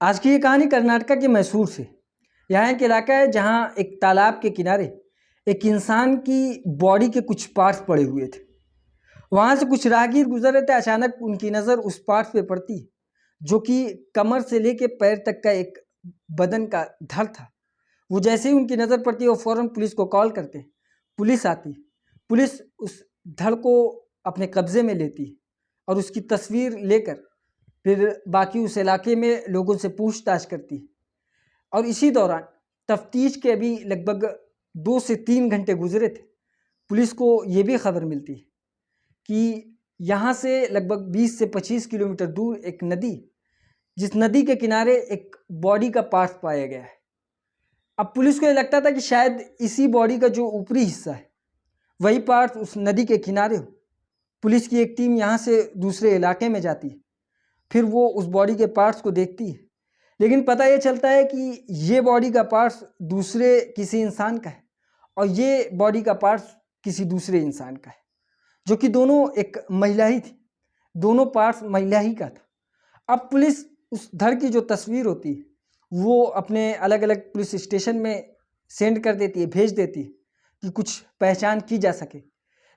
आज की ये कहानी कर्नाटक के मैसूर से। यहाँ एक इलाका है जहाँ एक तालाब के किनारे एक इंसान की बॉडी के कुछ पार्ट्स पड़े हुए थे। वहाँ से कुछ राहगीर गुजर रहे थे। अचानक उनकी नज़र उस पार्ट्स पे पड़ती है जो कि कमर से लेके पैर तक का एक बदन का धड़ था। वो जैसे ही उनकी नज़र पड़ती है वो फ़ौरन पुलिस को कॉल करते हैं। पुलिस आती है। पुलिस उस धड़ को अपने कब्ज़े में लेती है और उसकी तस्वीर लेकर फिर बाकी उस इलाके में लोगों से पूछताछ करती है। और इसी दौरान तफ्तीश के अभी लगभग 2 से 3 घंटे गुजरे थे। पुलिस को ये भी खबर मिलती है कि यहाँ से लगभग 20 से 25 किलोमीटर दूर एक नदी, जिस नदी के किनारे एक बॉडी का पार्ट पाया गया है। अब पुलिस को ये लगता था कि शायद इसी बॉडी का जो ऊपरी हिस्सा है वही पार्ट उस नदी के किनारे हो। पुलिस की एक टीम यहाँ से दूसरे इलाके में जाती है। फिर वो उस बॉडी के पार्ट्स को देखती है, लेकिन पता ये चलता है कि ये बॉडी का पार्ट्स दूसरे किसी इंसान का है और ये बॉडी का पार्ट्स किसी दूसरे इंसान का है, जो कि दोनों एक महिला ही थी। दोनों पार्ट्स महिला ही का था। अब पुलिस उस धड़ की जो तस्वीर होती है वो अपने अलग अलग पुलिस स्टेशन में सेंड कर देती है, भेज देती है कि कुछ पहचान की जा सके,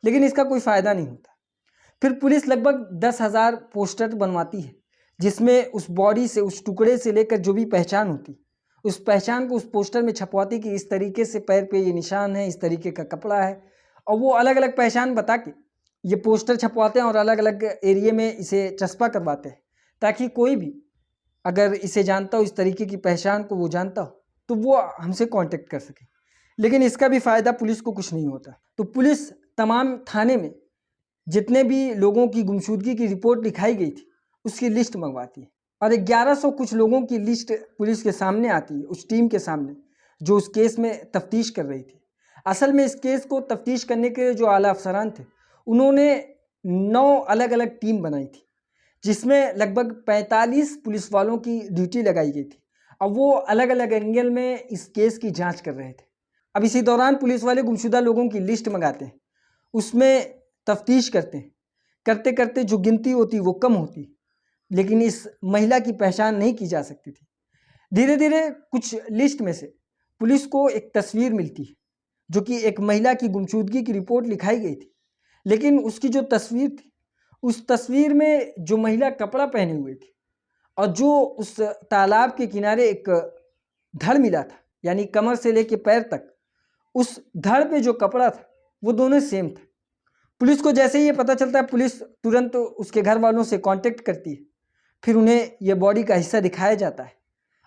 लेकिन इसका कोई फ़ायदा नहीं होता। फिर पुलिस लगभग 10,000 पोस्टर बनवाती है जिसमें उस बॉडी से, उस टुकड़े से लेकर जो भी पहचान होती, उस पहचान को उस पोस्टर में छपवाती कि इस तरीके से पैर पे ये निशान है, इस तरीके का कपड़ा है। और वो अलग अलग पहचान बता के ये पोस्टर छपवाते हैं और अलग अलग एरिए में इसे चस्पा करवाते हैं, ताकि कोई भी अगर इसे जानता हो, इस तरीके की पहचान को वो जानता हो, तो वो हमसे कांटेक्ट कर सके। लेकिन इसका भी फ़ायदा पुलिस को कुछ नहीं होता। तो पुलिस तमाम थाने में जितने भी लोगों की गुमशुदगी की रिपोर्ट लिखाई गई थी उसकी लिस्ट मंगवाती है और 1100 कुछ लोगों की लिस्ट पुलिस के सामने आती है, उस टीम के सामने जो उस केस में तफ्तीश कर रही थी। असल में इस केस को तफ्तीश करने के जो आला अफसरान थे उन्होंने 9 अलग अलग टीम बनाई थी, जिसमें लगभग 45 पुलिस वालों की ड्यूटी लगाई गई थी और वो अलग अलग एंगल में इस केस की जांच कर रहे थे। अब इसी दौरान पुलिस वाले गुमशुदा लोगों की लिस्ट मंगाते हैं, उसमें तफ्तीश करते हैं। करते करते जो गिनती होती वो कम होती, लेकिन इस महिला की पहचान नहीं की जा सकती थी। धीरे धीरे कुछ लिस्ट में से पुलिस को एक तस्वीर मिलती है जो कि एक महिला की गुमशुदगी की रिपोर्ट लिखाई गई थी, लेकिन उसकी जो तस्वीर थी उस तस्वीर में जो महिला कपड़ा पहने हुए थी और जो उस तालाब के किनारे एक धड़ मिला था, यानी कमर से लेके पैर तक, उस धड़ पे जो कपड़ा था वो दोनों सेम था। पुलिस को जैसे ही ये पता चलता है पुलिस तुरंत उसके घर वालों से कांटेक्ट करती है। फिर उन्हें ये बॉडी का हिस्सा दिखाया जाता है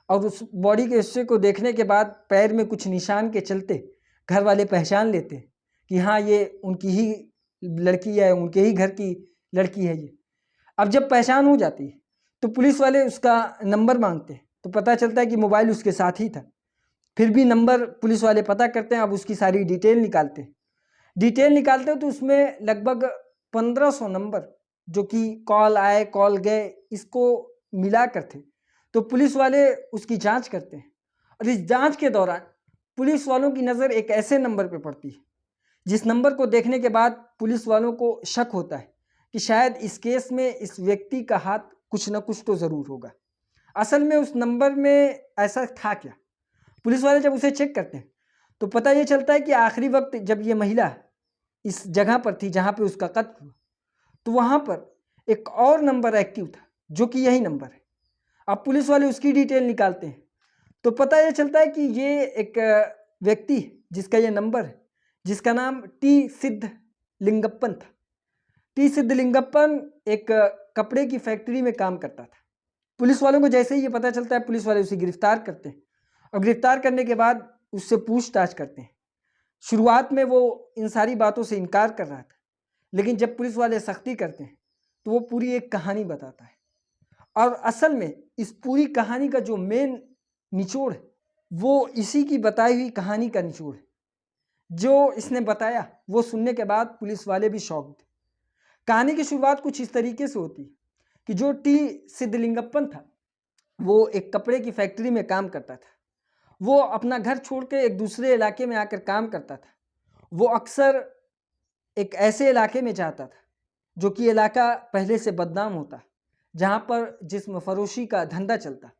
और उस बॉडी के हिस्से को देखने के बाद पैर में कुछ निशान के चलते घर वाले पहचान लेते हैं कि हाँ, ये उनकी ही लड़की है, उनके ही घर की लड़की है ये। अब जब पहचान हो जाती है तो पुलिस वाले उसका नंबर मांगते हैं, तो पता चलता है कि मोबाइल उसके साथ ही था। फिर भी नंबर पुलिस वाले पता करते हैं, अब उसकी सारी डिटेल निकालते हैं। डिटेल निकालते हो तो उसमें लगभग 1500 नंबर जो कि कॉल आए, कॉल गए, इसको मिला कर थे। तो पुलिस वाले उसकी जांच करते हैं और इस जांच के दौरान पुलिस वालों की नज़र एक ऐसे नंबर पे पड़ती है जिस नंबर को देखने के बाद पुलिस वालों को शक होता है कि शायद इस केस में इस व्यक्ति का हाथ कुछ ना कुछ तो ज़रूर होगा। असल में उस नंबर में ऐसा था क्या? पुलिस वाले जब उसे चेक करते हैं तो पता ये चलता है कि आखिरी वक्त जब ये महिला इस जगह पर थी जहाँ पे उसका कत्ल हुआ, तो वहाँ पर एक और नंबर एक्टिव था जो कि यही नंबर है। अब पुलिस वाले उसकी डिटेल निकालते हैं तो पता ये चलता है कि ये एक व्यक्ति जिसका ये नंबर है, जिसका नाम टी सिद्ध लिंगप्पन था। टी सिद्ध लिंगप्पन एक कपड़े की फैक्ट्री में काम करता था। पुलिस वालों को जैसे ही ये पता चलता है पुलिस वाले उसे गिरफ्तार करते हैं और गिरफ्तार करने के बाद उससे पूछताछ करते हैं। शुरुआत में वो इन सारी बातों से इनकार कर रहा था, लेकिन जब पुलिस वाले सख्ती करते हैं तो वो पूरी एक कहानी बताता है। और असल में इस पूरी कहानी का जो मेन निचोड़ है वो इसी की बताई हुई कहानी का निचोड़ है। जो इसने बताया वो सुनने के बाद पुलिस वाले भी शॉक थे। कहानी की शुरुआत कुछ इस तरीके से होती है कि जो टी सिद्धलिंगप्पन था वो एक कपड़े की फैक्ट्री में काम करता था। वो अपना घर छोड़ के एक दूसरे इलाके में आकर काम करता था। वो अक्सर एक ऐसे इलाके में जाता था जो कि इलाका पहले से बदनाम होता, जहाँ पर जिस्म फरोशी का धंधा चलता।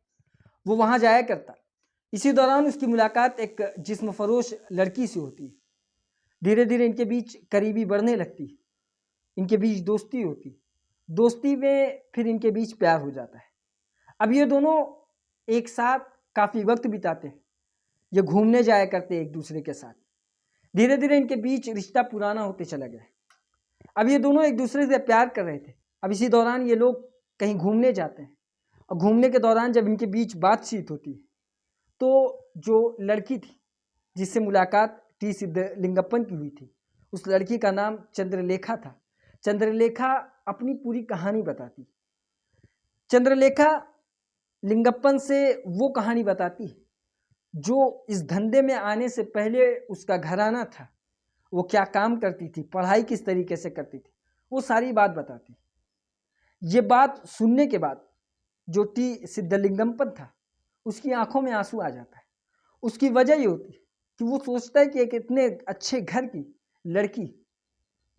वो वहाँ जाया करता। इसी दौरान उसकी मुलाकात एक जिस्म फरोश लड़की से होती है। धीरे धीरे इनके बीच करीबी बढ़ने लगती है, इनके बीच दोस्ती होती है, दोस्ती में फिर इनके बीच प्यार हो जाता है। अब ये दोनों एक साथ काफ़ी वक्त बिताते हैं, ये घूमने जाया करते हैं एक दूसरे के साथ। धीरे धीरे इनके बीच रिश्ता पुराना होते चला गया। अब ये दोनों एक दूसरे से प्यार कर रहे थे। अब इसी दौरान ये लोग कहीं घूमने जाते हैं, और घूमने के दौरान जब इनके बीच बातचीत होती है तो जो लड़की थी जिससे मुलाकात टी सिद्धलिंगप्पन की हुई थी, उस लड़की का नाम चंद्रलेखा था। चंद्रलेखा अपनी पूरी कहानी बताती। चंद्रलेखा लिंगप्पन से वो कहानी बताती जो इस धंधे में आने से पहले उसका घराना था, वो क्या काम करती थी, पढ़ाई किस तरीके से करती थी, वो सारी बात बताती। ये बात सुनने के बाद जो टी सिद्धलिंगप्पन था उसकी आंखों में आंसू आ जाता है। उसकी वजह ये होती है कि वो सोचता है कि एक इतने अच्छे घर की लड़की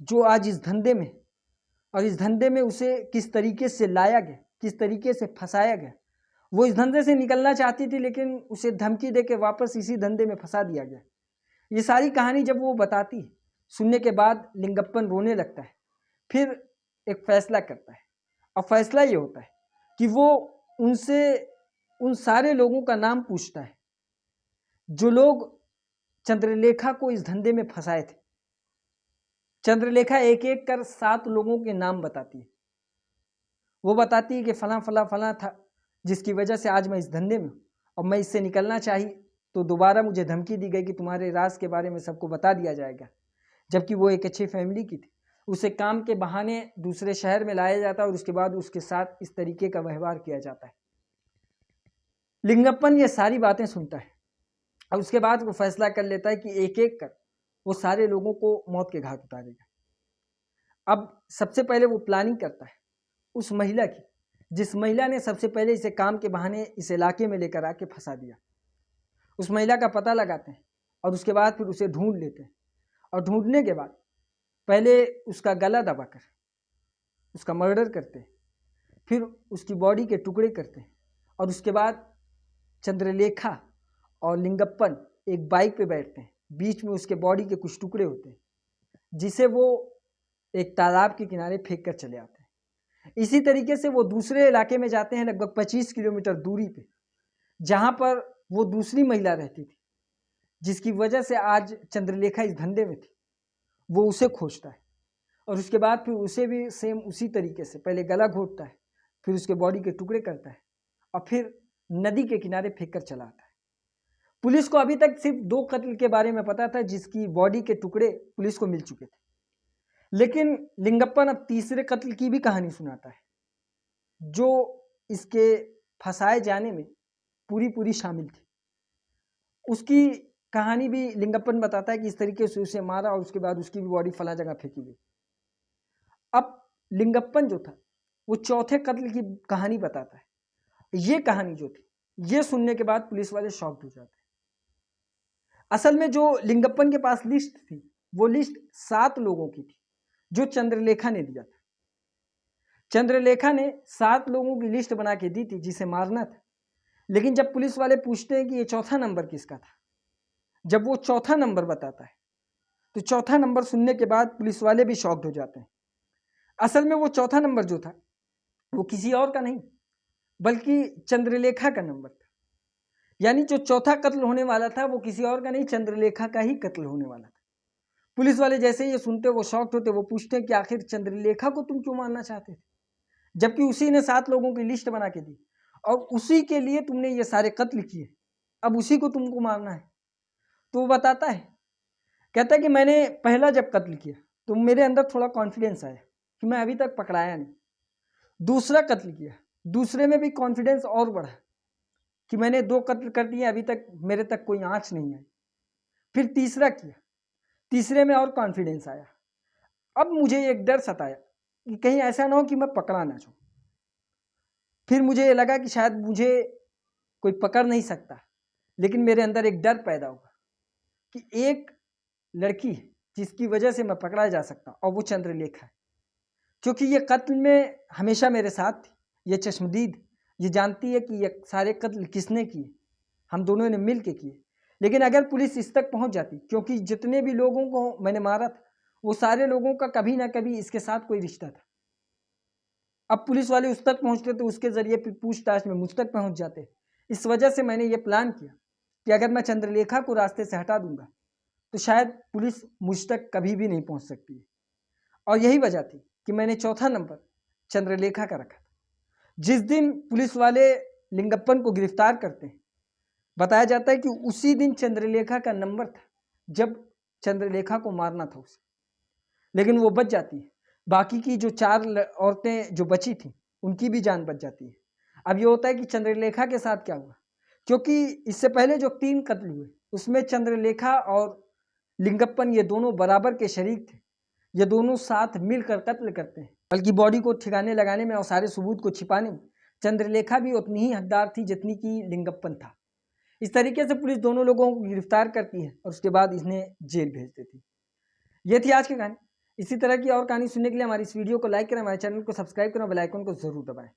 जो आज इस धंधे में, और इस धंधे में उसे किस तरीके से लाया गया, किस तरीके से फंसाया गया। वो इस धंधे से निकलना चाहती थी लेकिन उसे धमकी दे के वापस इसी धंधे में फंसा दिया गया। ये सारी कहानी जब वो बताती, सुनने के बाद लिंगप्पन रोने लगता है। फिर एक फैसला करता है, और फैसला ये होता है कि वो उनसे उन सारे लोगों का नाम पूछता है जो लोग चंद्रलेखा को इस धंधे में फंसाए थे। चंद्रलेखा एक एक कर 7 लोगों के नाम बताती है। वो बताती है कि फलां फलां फलां था जिसकी वजह से आज मैं इस धंधे में हूँ, और मैं इससे निकलना चाहिए तो दोबारा मुझे धमकी दी गई कि तुम्हारे राज के बारे में सबको बता दिया जाएगा। जबकि वो एक अच्छी फैमिली की थी। उसे काम के बहाने दूसरे शहर में लाया जाता और उसके बाद उसके साथ इस तरीके का व्यवहार किया जाता है। लिंगप्पन ये सारी बातें सुनता है और उसके बाद वो फैसला कर लेता है कि एक एक कर वो सारे लोगों को मौत के घाट उतारेगा। अब सबसे पहले वो प्लानिंग करता है उस महिला की, जिस महिला ने सबसे पहले इसे काम के बहाने इस इलाके में लेकर आके फंसा दिया। उस महिला का पता लगाते हैं और उसके बाद फिर उसे ढूंढ लेते हैं, और ढूंढने के बाद पहले उसका गला दबाकर उसका मर्डर करते हैं, फिर उसकी बॉडी के टुकड़े करते हैं, और उसके बाद चंद्रलेखा और लिंगप्पन एक बाइक पे बैठते हैं। बीच में उसके बॉडी के कुछ टुकड़े होते हैं जिसे वो एक तालाब के किनारे फेंक कर चले आते हैं। इसी तरीके से वो दूसरे इलाके में जाते हैं, लगभग 25 किलोमीटर दूरी पे, जहाँ पर वो दूसरी महिला रहती थी जिसकी वजह से आज चंद्रलेखा इस धंधे में थी। वो उसे खोजता है और उसके बाद फिर उसे भी सेम उसी तरीके से पहले गला घोटता है, फिर उसके बॉडी के टुकड़े करता है और फिर नदी के किनारे फेंक कर चला आता है। पुलिस को अभी तक सिर्फ 2 कत्ल के बारे में पता था जिसकी बॉडी के टुकड़े पुलिस को मिल चुके थे, लेकिन लिंगप्पन अब तीसरे कत्ल की भी कहानी सुनाता है जो इसके फंसाए जाने में पूरी शामिल थी। उसकी कहानी भी लिंगप्पन बताता है कि इस तरीके से उसे मारा और उसके बाद उसकी भी बॉडी फला जगह फेंकी गई। अब लिंगप्पन जो था वो चौथे कत्ल की कहानी बताता है। ये कहानी जो थी ये सुनने के बाद पुलिस वाले शॉक्ड हो जाते हैं। असल में जो लिंगप्पन के पास लिस्ट थी वो लिस्ट 7 लोगों की थी जो चंद्रलेखा ने दिया था। चंद्रलेखा ने 7 लोगों की लिस्ट बना के दी थी जिसे मारना था, लेकिन जब पुलिस वाले पूछते हैं कि ये चौथा नंबर किसका था, जब वो चौथा नंबर बताता है तो चौथा नंबर सुनने के बाद पुलिस वाले भी शॉक्ड हो जाते हैं। असल में वो चौथा नंबर जो था वो किसी और का नहीं बल्कि चंद्रलेखा का नंबर था। यानी जो चौथा कत्ल होने वाला था वो किसी और का नहीं, चंद्रलेखा का ही कत्ल होने वाला था। पुलिस वाले जैसे ही ये सुनते वो शॉक्ड होते, वो पूछते हैं कि आखिर चंद्रलेखा को तुम क्यों मारना चाहते थे, जबकि उसी ने 7 लोगों की लिस्ट बना के दी और उसी के लिए तुमने ये सारे कत्ल किए, अब उसी को तुमको मारना है। तो वो बताता है, कहता है कि मैंने पहला जब कत्ल किया तो मेरे अंदर थोड़ा कॉन्फिडेंस आया कि मैं अभी तक पकड़ाया नहीं। दूसरा कत्ल किया, दूसरे में भी कॉन्फिडेंस और बढ़ा कि मैंने 2 कत्ल कर दिए, अभी तक मेरे तक कोई आँच नहीं आई। फिर तीसरा किया, तीसरे में और कॉन्फिडेंस आया। अब मुझे एक डर सताया कि कहीं ऐसा ना हो कि मैं पकड़ा ना जाऊँ। फिर मुझे ये लगा कि शायद मुझे कोई पकड़ नहीं सकता, लेकिन मेरे अंदर एक डर पैदा हुआ कि एक लड़की जिसकी वजह से मैं पकड़ा जा सकता और वो चंद्रलेखा है, क्योंकि ये कत्ल में हमेशा मेरे साथ थी, ये चश्मदीद ये जानती है कि ये सारे कत्ल किसने किए, हम दोनों ने मिल के किए। लेकिन अगर पुलिस इस तक पहुंच जाती, क्योंकि जितने भी लोगों को मैंने मारा था वो सारे लोगों का कभी ना कभी इसके साथ कोई रिश्ता था। अब पुलिस वाले उस तक पहुंचते तो उसके जरिए पूछताछ में मुझ तक पहुंच जाते। इस वजह से मैंने ये प्लान किया कि अगर मैं चंद्रलेखा को रास्ते से हटा दूंगा तो शायद पुलिस मुझ तक कभी भी नहीं पहुंच सकती। और यही वजह थी कि मैंने चौथा नंबर चंद्रलेखा का रखा था। जिस दिन पुलिस वाले लिंगप्पन को गिरफ्तार करते हैं, बताया जाता है कि उसी दिन चंद्रलेखा का नंबर था जब चंद्रलेखा को मारना था उसे, लेकिन वो बच जाती है। बाकी की जो 4 औरतें जो बची थी उनकी भी जान बच जाती है। अब ये होता है कि चंद्रलेखा के साथ क्या हुआ, क्योंकि इससे पहले जो 3 कत्ल हुए उसमें चंद्रलेखा और लिंगप्पन ये दोनों बराबर के शरीक थे। ये दोनों साथ मिलकर कत्ल करते हैं, बल्कि बॉडी को ठिकाने लगाने में और सारे सबूत को छिपाने में चंद्रलेखा भी उतनी ही हकदार थी जितनी कि लिंगप्पन था। इस तरीके से पुलिस दोनों लोगों को गिरफ्तार करती है और उसके बाद इन्हें जेल भेज देती है। ये थी आज की कहानी। इसी तरह की और कहानी सुनने के लिए हमारी इस वीडियो को लाइक करें, हमारे चैनल को सब्सक्राइब करें, बेल आइकन को जरूर दबाएं।